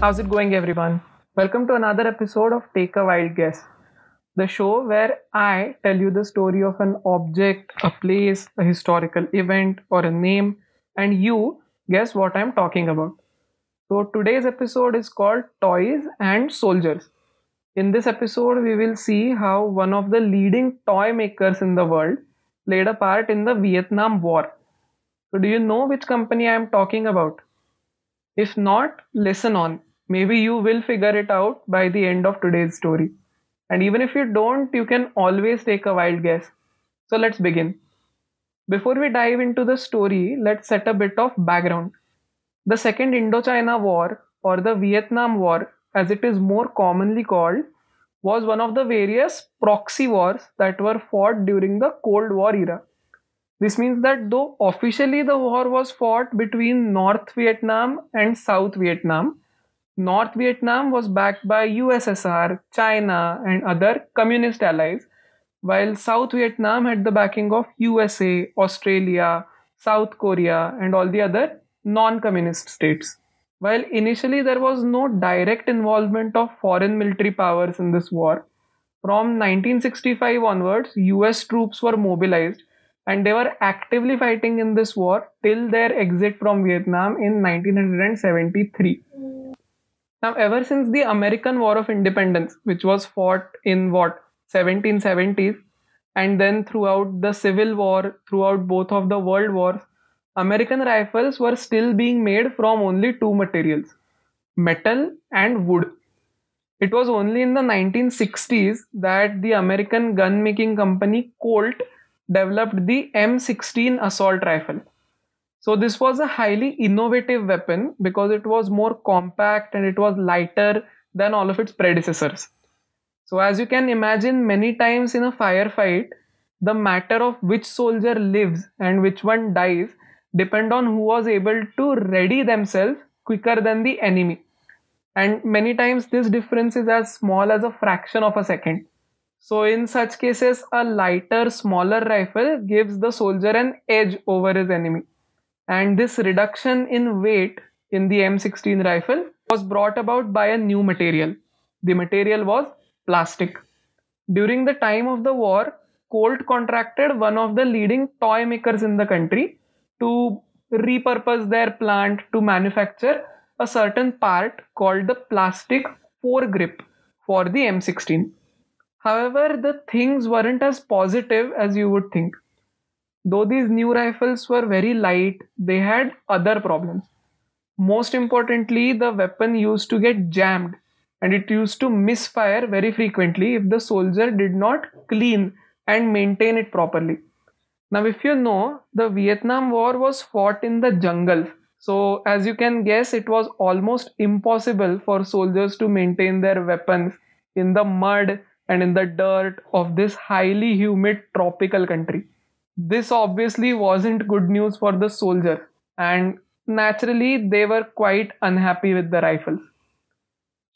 How's it going, everyone? Welcome to another episode of Take a Wild Guess, the show where I tell you the story of an object, a place, a historical event, or a name, and you guess what I'm talking about. So, today's episode is called Toys and Soldiers. In this episode, we will see how one of the leading toy makers in the world played a part in the Vietnam War. So, do you know which company I am talking about? If not, listen on. Maybe you will figure it out by the end of today's story. And even if you don't, you can always take a wild guess. So let's begin. Before we dive into the story, let's set a bit of background. The Second Indochina War, or the Vietnam War as it is more commonly called, was one of the various proxy wars that were fought during the Cold War era. This means that though officially the war was fought between North Vietnam and South Vietnam, North Vietnam was backed by USSR, China, and other communist allies, while South Vietnam had the backing of USA, Australia, South Korea, and all the other non communist states. While initially there was no direct involvement of foreign military powers in this war, from 1965 onwards, US troops were mobilized and they were actively fighting in this war till their exit from Vietnam in 1973. Now, ever since the American War of Independence, which was fought in what 1770s, and then throughout the Civil War, throughout both of the World Wars, American rifles were still being made from only two materials: metal and wood. It was only in the 1960s that the American gun making company Colt developed the M16 assault rifle. So this was a highly innovative weapon because it was more compact and it was lighter than all of its predecessors. So as you can imagine, many times in a firefight, the matter of which soldier lives and which one dies depend on who was able to ready themselves quicker than the enemy. And many times this difference is as small as a fraction of a second. So in such cases, a lighter, smaller rifle gives the soldier an edge over his enemy. And this reduction in weight in the M16 rifle was brought about by a new material. The material was plastic. During the time of the war, Colt contracted one of the leading toy makers in the country to repurpose their plant to manufacture a certain part called the plastic foregrip for the M16. However, the things weren't as positive as you would think. Though these new rifles were very light, they had other problems. Most importantly, the weapon used to get jammed and it used to misfire very frequently if the soldier did not clean and maintain it properly. Now, if you know, the Vietnam War was fought in the jungle. So, as you can guess, it was almost impossible for soldiers to maintain their weapons in the mud and in the dirt of this highly humid tropical country. This obviously wasn't good news for the soldiers, and naturally, they were quite unhappy with the rifles.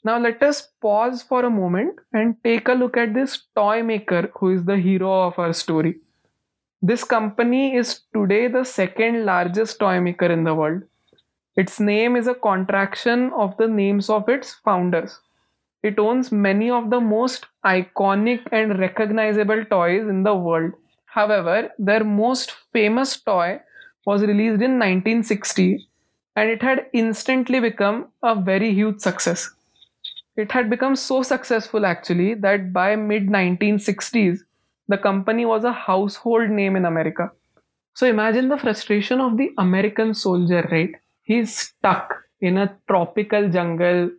Now, let us pause for a moment and take a look at this toy maker who is the hero of our story. This company is today the second largest toy maker in the world. Its name is a contraction of the names of its founders. It owns many of the most iconic and recognizable toys in the world. However, their most famous toy was released in 1960 and it had instantly become a very huge success. It had become so successful actually that by mid 1960s, the company was a household name in America. So imagine the frustration of the American soldier, right? He's stuck in a tropical jungle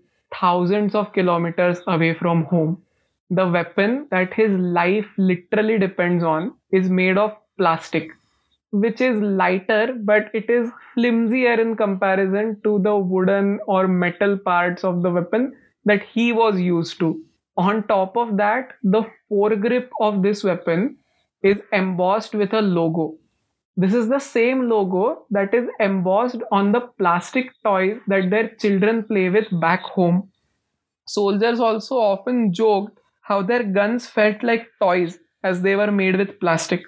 thousands of kilometers away from home. The weapon that his life literally depends on is made of plastic, which is lighter but it is flimsier in comparison to the wooden or metal parts of the weapon that he was used to. On top of that, the foregrip of this weapon is embossed with a logo. This is the same logo that is embossed on the plastic toys that their children play with back home. Soldiers also often joked how their guns felt like toys as they were made with plastic.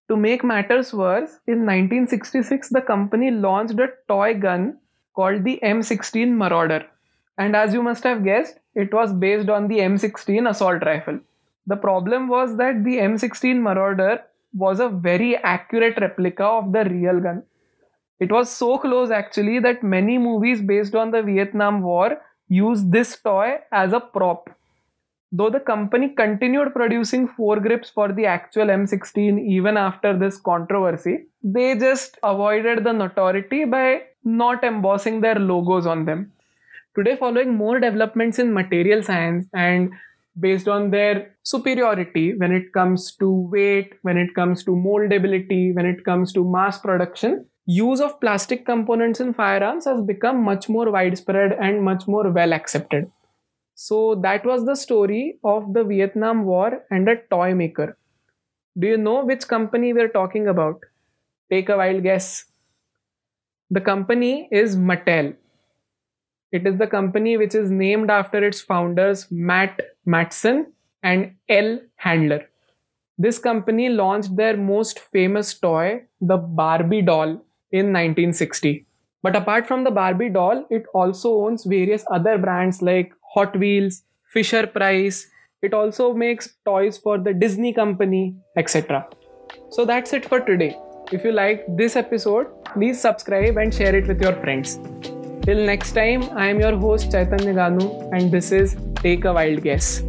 To make matters worse, in 1966, the company launched a toy gun called the M16 Marauder. And as you must have guessed, it was based on the M16 assault rifle. The problem was that the M16 Marauder was a very accurate replica of the real gun. It was so close actually that many movies based on the Vietnam War used this toy as a prop. Though the company continued producing foregrips for the actual M16 even after this controversy, they just avoided the notoriety by not embossing their logos on them. Today, following more developments in material science and based on their superiority when it comes to weight, when it comes to moldability, when it comes to mass production, use of plastic components in firearms has become much more widespread and much more well accepted. So that was the story of the Vietnam War and a toy maker. Do you know which company we're talking about? Take a wild guess. The company is Mattel. It is the company which is named after its founders Matt Matson and L. Handler. This company launched their most famous toy, the Barbie doll, in 1960. But apart from the Barbie doll, it also owns various other brands like Hot Wheels, Fisher Price. It also makes toys for the Disney company, etc. So that's it for today. If you liked this episode, please subscribe and share it with your friends. Till next time, I am your host Chaitanya Ganu and this is Take a Wild Guess.